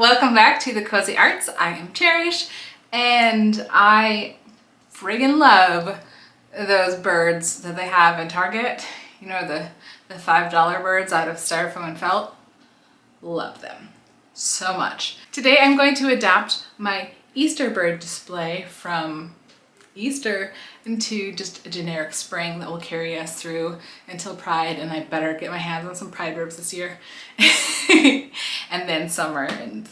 Welcome back to the Cozy Arts. I am Cherish, and I friggin' love those birds that they have in Target. You know, the $5 birds out of styrofoam and felt. Love them so much. Today I'm going to adapt my Easter bird display from Easter into just a generic spring that will carry us through until Pride, and I better get my hands on some Pride ribs this year. And then summer, and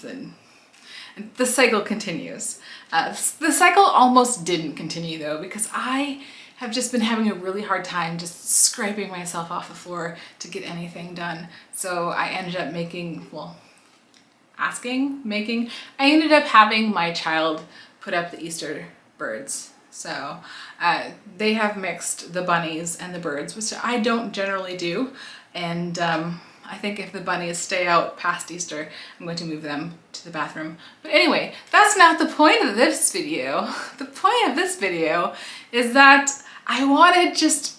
the cycle continues. The cycle almost didn't continue though, because I have just been having a really hard time just scraping myself off the floor to get anything done. So I ended up I ended up having my child put up the Easter birds. So they have mixed the bunnies and the birds, which I don't generally do. And I think if the bunnies stay out past Easter, I'm going to move them to the bathroom. But anyway, that's not the point of this video. The point of this video is that I wanted just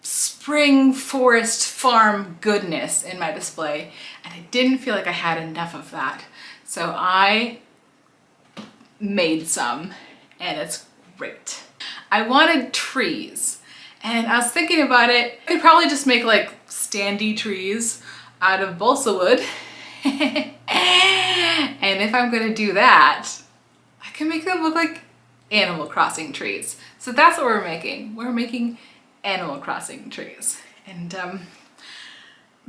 spring forest farm goodness in my display, and I didn't feel like I had enough of that. So I made some, and it's great. I wanted trees, and I was thinking about it. I could probably just make like standy trees out of balsa wood. And if I'm gonna do that, I can make them look like Animal Crossing trees. So that's what we're making. We're making Animal Crossing trees. And I'm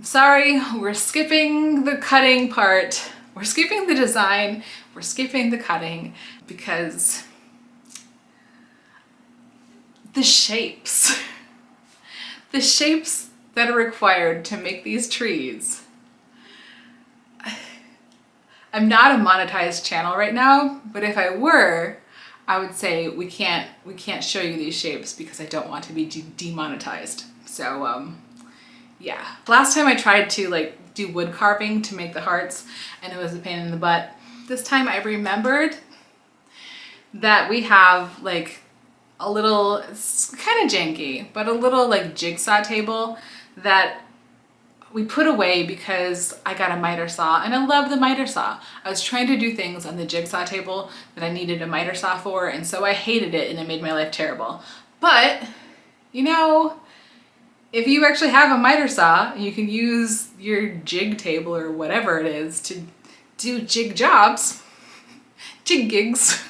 sorry, we're skipping the cutting part. We're skipping the design. We're skipping the cutting because the shapes that are required to make these trees. I'm not a monetized channel right now, but if I were, I would say we can't show you these shapes because I don't want to be demonetized. So yeah. Last time I tried to do wood carving to make the hearts, and it was a pain in the butt. This time I remembered that we have like a little, it's kind of janky, but a little like jigsaw table that we put away because I got a miter saw, and I love the miter saw. I was trying to do things on the jigsaw table that I needed a miter saw for, and so I hated it and it made my life terrible. But, you know, if you actually have a miter saw, you can use your jig table or whatever it is to do jig jobs, jig gigs.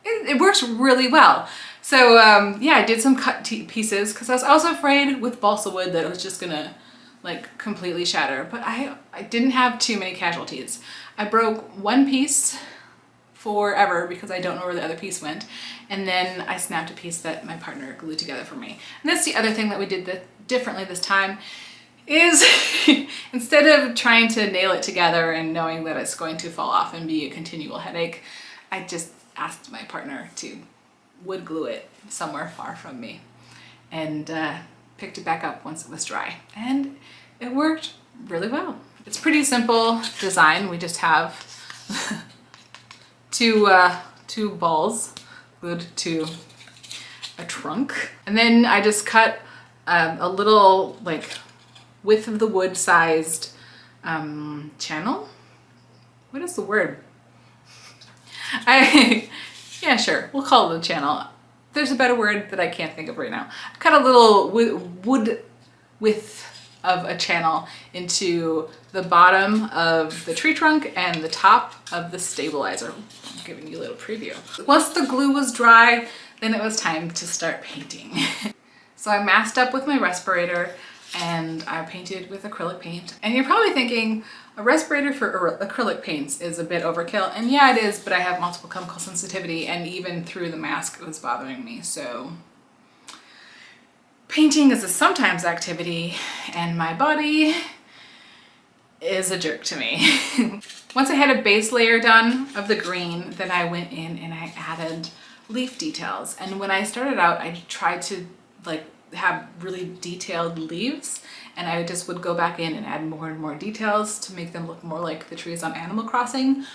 It works really well. So yeah, I did some cut pieces because I was also afraid with balsa wood that it was just gonna like completely shatter, but I didn't have too many casualties. I broke one piece forever because I don't know where the other piece went, and then I snapped a piece that my partner glued together for me. And that's the other thing that we did differently this time is instead of trying to nail it together and knowing that it's going to fall off and be a continual headache, I just asked my partner to wood glue it somewhere far from me, and picked it back up once it was dry, and it worked really well. It's pretty simple design. We just have two balls glued to a trunk, and then I just cut a little like width of the wood sized channel. What is the word? Yeah, sure, we'll call it a channel. There's a better word that I can't think of right now. I've cut a little wood width of a channel into the bottom of the tree trunk and the top of the stabilizer. I'm giving you a little preview. Once the glue was dry, then it was time to start painting. So I masked up with my respirator and I painted with acrylic paint. And you're probably thinking, a respirator for acrylic paints is a bit overkill, and yeah it is, but I have multiple chemical sensitivity, and even through the mask it was bothering me. So painting is a sometimes activity, and my body is a jerk to me. Once I had a base layer done of the green, then I went in and I added leaf details. And when I started out, I tried to have really detailed leaves, and I just would go back in and add more and more details to make them look more like the trees on Animal Crossing.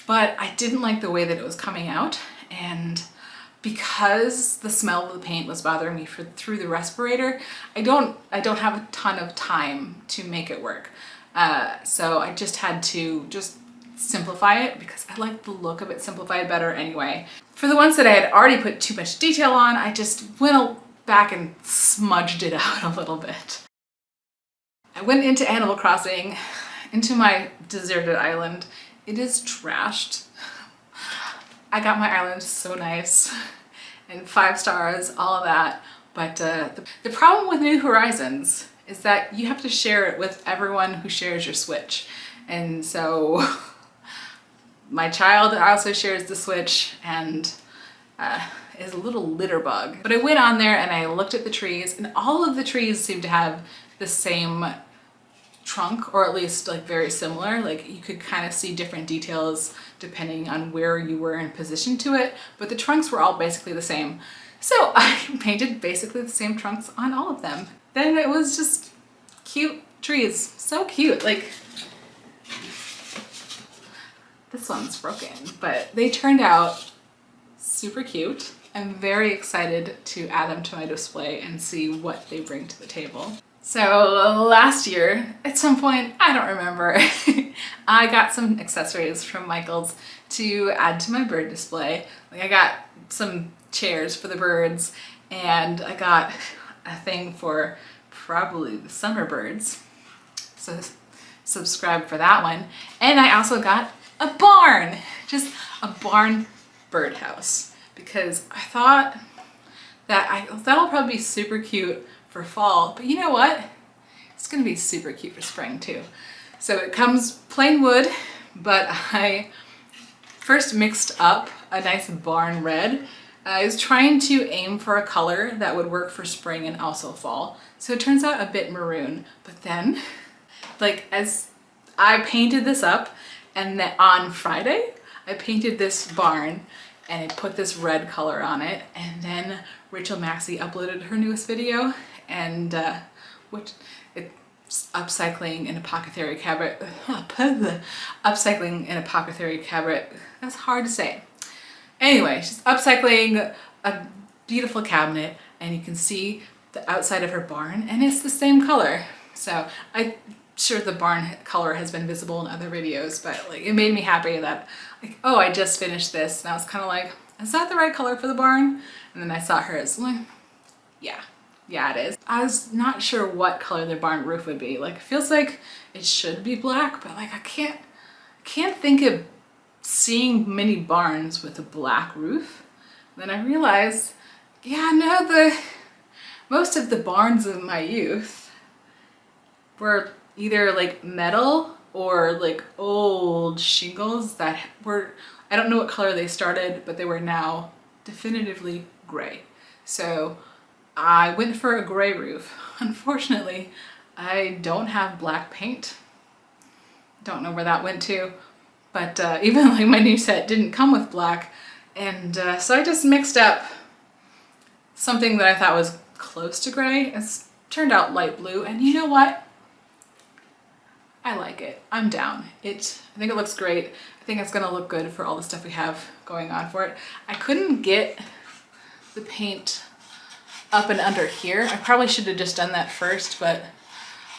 But I didn't like the way that it was coming out, and because the smell of the paint was bothering me through the respirator, I don't have a ton of time to make it work. So I just had to simplify it because I like the look of it simplified better anyway. For the ones that I had already put too much detail on, I just went back and smudged it out a little bit. I went into Animal Crossing, into my deserted island. It is trashed. I got my island so nice and 5 stars, all of that. But the problem with New Horizons is that you have to share it with everyone who shares your Switch. And so my child also shares the Switch and is a little litter bug. But I went on there and I looked at the trees, and all of the trees seem to have the same trunk, or at least like very similar. Like you could kind of see different details depending on where you were in position to it, but the trunks were all basically the same. So I painted basically the same trunks on all of them. Then it was just cute trees. So cute. Like this one's broken, but they turned out super cute. I'm very excited to add them to my display and see what they bring to the table. So last year, at some point, I don't remember, I got some accessories from Michaels to add to my bird display. Like I got some chairs for the birds, and I got a thing for probably the summer birds. So subscribe for that one. And I also got a barn, just a barn birdhouse, because I thought that that'll probably be super cute for fall, but you know what? It's gonna be super cute for spring too. So it comes plain wood, but I first mixed up a nice barn red. I was trying to aim for a color that would work for spring and also fall. So it turns out a bit maroon, but then like as I painted this up, and then on Friday, I painted this barn and I put this red color on it, and then Rachel Maxey uploaded her newest video, and which it's upcycling an apothecary cabinet. Upcycling an apothecary cabinet. That's hard to say. Anyway, she's upcycling a beautiful cabinet, and you can see the outside of her barn, and it's the same color. So I'm sure the barn color has been visible in other videos, but like it made me happy that like, oh, I just finished this, and I was kind of like, is that the right color for the barn? And then I saw hers, I'm like, yeah, it is. I was not sure what color the barn roof would be. Like, it feels like it should be black, but like I can't think of seeing many barns with a black roof. Then I realized, yeah, no, most of the barns of my youth were either like metal or like old shingles that were, I don't know what color they started, but they were now definitively gray. So I went for a gray roof. Unfortunately, I don't have black paint. Don't know where that went to, but even like my new set didn't come with black. And so I just mixed up something that I thought was close to gray. It's turned out light blue, and you know what? I like it. I'm down. I think it looks great. I think it's gonna look good for all the stuff we have going on for it. I couldn't get the paint up and under here. I probably should have just done that first, but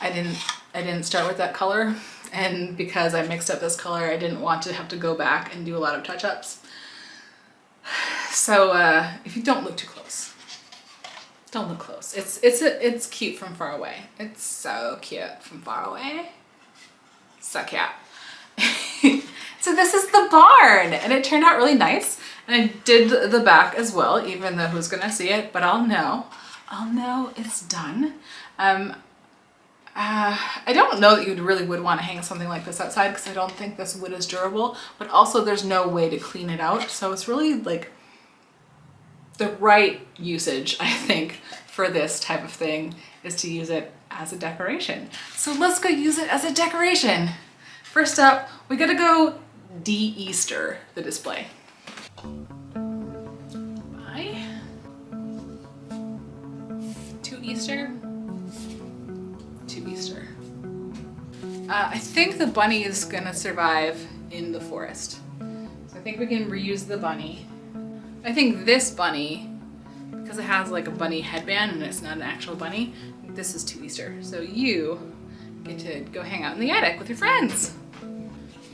I didn't start with that color. And because I mixed up this color, I didn't want to have to go back and do a lot of touch-ups. So if you don't look too close, don't look close. It's cute from far away. It's so cute from far away. So cute. So this is the barn, and it turned out really nice. And I did the back as well, even though who's gonna see it, but I'll know it's done. I don't know that you really would want to hang something like this outside because I don't think this wood is durable, but also there's no way to clean it out. So it's really like the right usage, I think, for this type of thing is to use it as a decoration. So let's go use it as a decoration. First up, we gotta go de-Easter the display. Bye. To Easter. To Easter. I think the bunny is gonna survive in the forest. So I think we can reuse the bunny. I think this bunny, because it has like a bunny headband and it's not an actual bunny, this is to Easter. So you get to go hang out in the attic with your friends.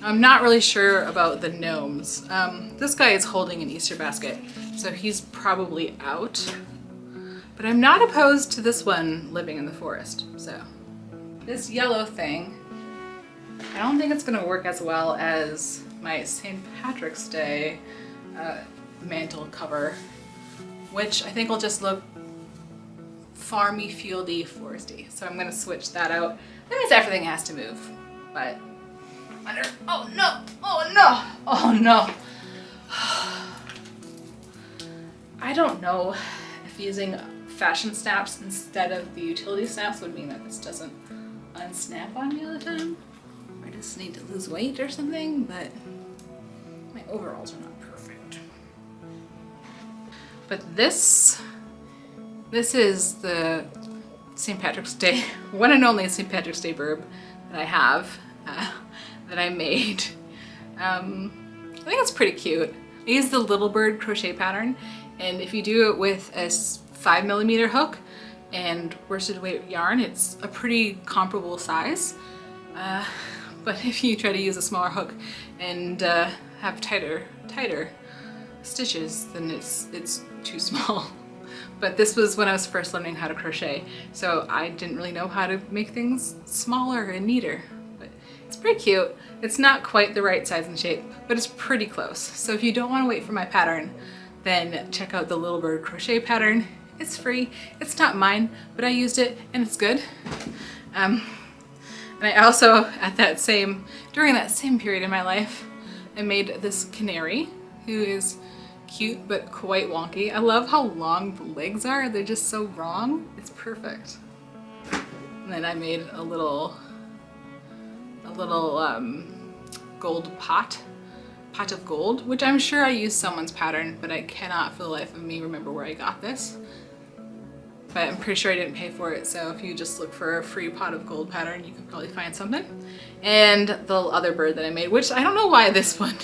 I'm not really sure about the gnomes. This guy is holding an Easter basket, so he's probably out. But I'm not opposed to this one living in the forest, so. This yellow thing, I don't think it's gonna work as well as my St. Patrick's Day mantle cover, which I think will just look farmy, fieldy, foresty. So I'm gonna switch that out. That means everything has to move, but oh no, oh no, oh no. I don't know if using fashion snaps instead of the utility snaps would mean that this doesn't unsnap on me all the time. I just need to lose weight or something, but my overalls are not perfect. But this is the St. Patrick's Day, one and only St. Patrick's Day burb that I have, that I made. I think it's pretty cute. I use the Little Bird crochet pattern, and if you do it with a 5mm hook and worsted weight yarn, it's a pretty comparable size. But if you try to use a smaller hook and have tighter stitches, then it's too small. But this was when I was first learning how to crochet, so I didn't really know how to make things smaller and neater. But it's pretty cute. It's not quite the right size and shape, but it's pretty close. So if you don't want to wait for my pattern, then check out the Little Bird crochet pattern. It's free. It's not mine, but I used it and it's good. And I also, during that same period in my life, I made this canary who is cute but quite wonky. I love how long the legs are. They're just so wrong. It's perfect. And then I made a little gold pot of gold, which I'm sure I used someone's pattern, but I cannot for the life of me remember where I got this. But I'm pretty sure I didn't pay for it, so if you just look for a free pot of gold pattern, you can probably find something. And the other bird that I made, which I don't know why this one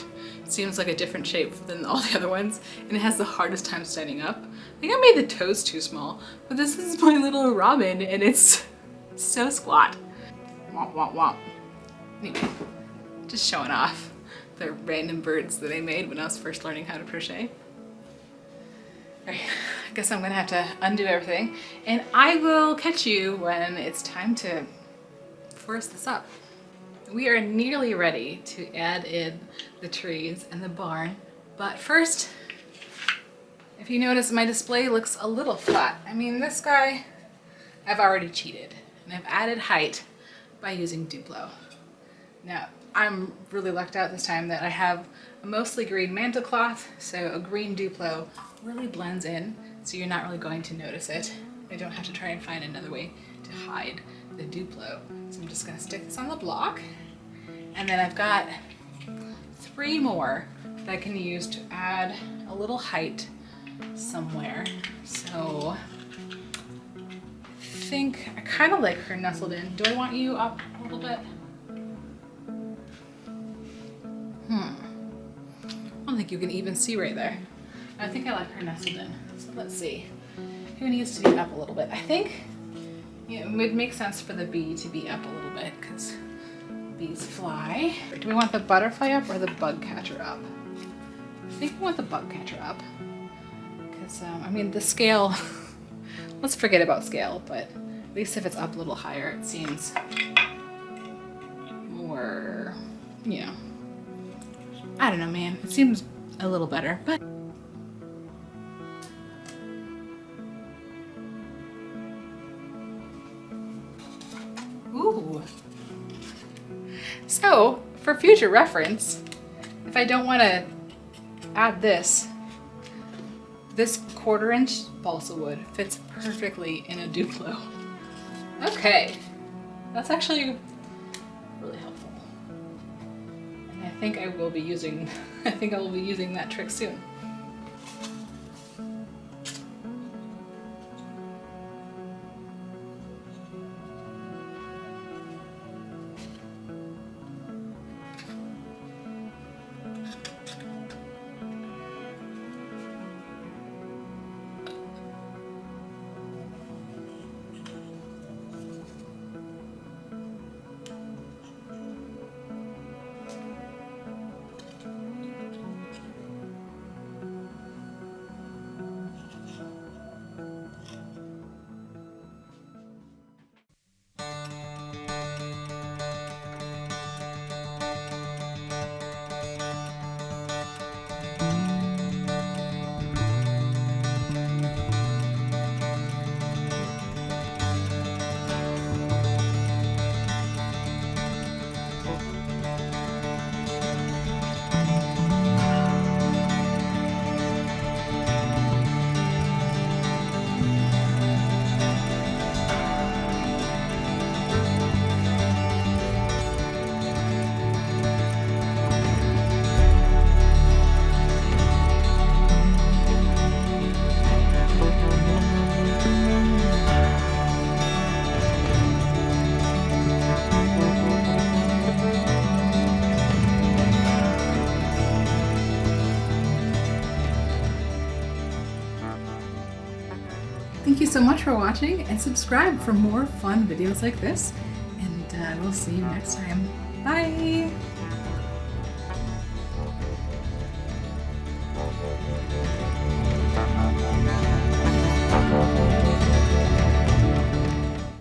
seems like a different shape than all the other ones, and it has the hardest time standing up. I think I made the toes too small, but this is my little robin, and it's so squat. Womp womp womp. Anyway, just showing off the random birds that I made when I was first learning how to crochet. Alright, I guess I'm gonna have to undo everything, and I will catch you when it's time to forest this up. We are nearly ready to add in the trees and the barn, but first, if you notice, my display looks a little flat. I mean, this guy, I've already cheated, and I've added height by using Duplo. Now, I'm really lucked out this time that I have a mostly green mantle cloth, so a green Duplo really blends in, so you're not really going to notice it. I don't have to try and find another way to hide the Duplo. So I'm just gonna stick this on the block, and then I've got 3 more that I can use to add a little height somewhere. So I think I kind of like her nestled in. Do I want you up a little bit? I don't think you can even see right there. I think I like her nestled in. So let's see. Who needs to be up a little bit? I think it would make sense for the bee to be up a little bit because bees fly. Do we want the butterfly up or the bug catcher up? I think we want the bug catcher up because, I mean, the scale, let's forget about scale, but at least if it's up a little higher, it seems more, you know, I don't know, man. It seems a little better, but ooh. So, for future reference, if I don't want to add this 1/4" balsa wood fits perfectly in a Duplo. Okay, that's actually really helpful. And I think I will be using that trick soon. Thank you so much for watching, and subscribe for more fun videos like this. And we'll see you next time. Bye!